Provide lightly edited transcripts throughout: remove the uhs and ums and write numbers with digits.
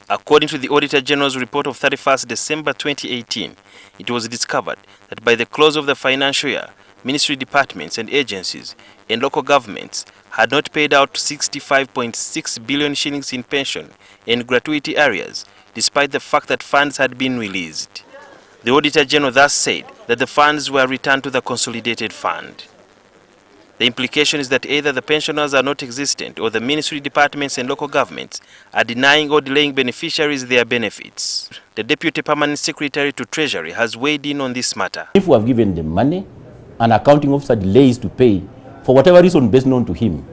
According to the Auditor General's report of 31st December 2018, it was discovered that by the close of the financial year, ministry departments and agencies and local governments had not paid out 65.6 billion shillings in pension and gratuity areas, despite the fact that funds had been released. The Auditor General thus said that the funds were returned to the Consolidated Fund. The implication is that either the pensioners are not existent or the ministry departments and local governments are denying or delaying beneficiaries their benefits. The Deputy Permanent Secretary to Treasury has weighed in on this matter. If we have given them money, an accounting officer delays to pay for whatever reason best known to him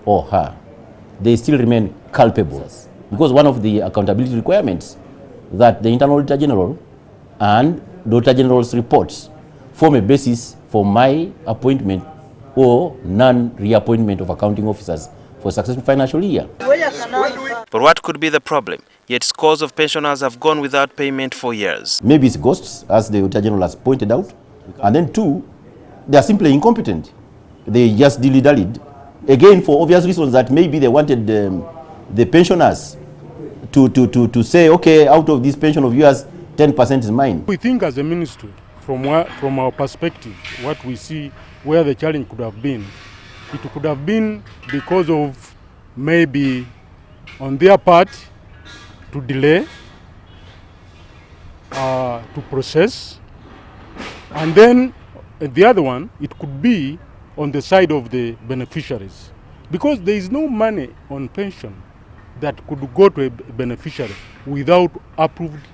or her, they still remain culpable. Because one of the accountability requirements that the Internal Auditor General and the Auditor General's reports form a basis for my appointment or non-reappointment of accounting officers for a successful financial year. But what could be the problem? Yet scores of pensioners have gone without payment for years. Maybe it's ghosts, as the Auditor General has pointed out. And then two, they are simply incompetent. They just dilly-dallied. Again, for obvious reasons that maybe they wanted the pensioners to say, okay, out of this pension of yours, 10% is mine. We think as a ministry, from our perspective, what we see where the challenge could have been, it could have been because of maybe on their part to delay, to process, and then the other one, it could be on the side of the beneficiaries. Because there is no money on pension that could go to a beneficiary without approved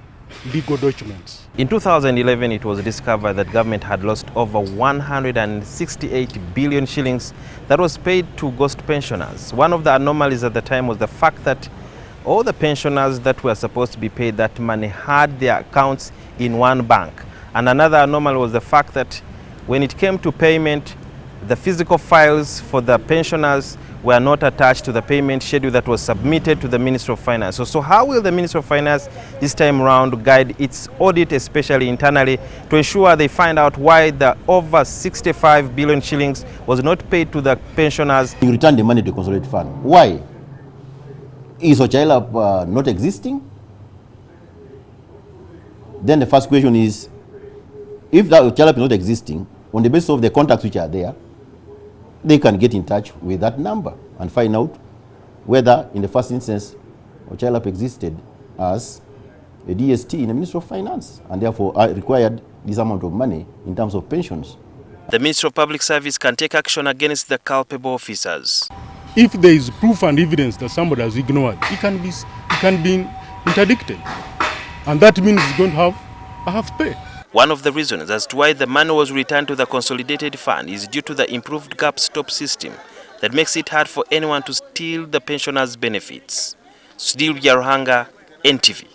legal documents. In 2011, it was discovered that government had lost over 168 billion shillings that was paid to ghost pensioners. One of the anomalies at the time was the fact that all the pensioners that were supposed to be paid that money had their accounts in one bank. And another anomaly was the fact that when it came to payment, the physical files for the pensioners were not attached to the payment schedule that was submitted to the Ministry of Finance. So how will the Ministry of Finance this time around guide its audit, especially internally, to ensure they find out why the over 65 billion shillings was not paid to the pensioners? You return the money to the Consolidated Fund. Why? Is Ocailap not existing? Then the first question is, if that Ocailap is not existing, on the basis of the contacts which are there, they can get in touch with that number and find out whether, in the first instance, Ocailap existed as a DST in the Ministry of Finance and therefore required this amount of money in terms of pensions. The Ministry of Public Service can take action against the culpable officers. If there is proof and evidence that somebody has ignored, it can be interdicted. And that means it's going to have a half pay. One of the reasons as to why the money was returned to the Consolidated Fund is due to the improved gap stop system that makes it hard for anyone to steal the pensioners' benefits. Sudhir Yaruhanga, NTV.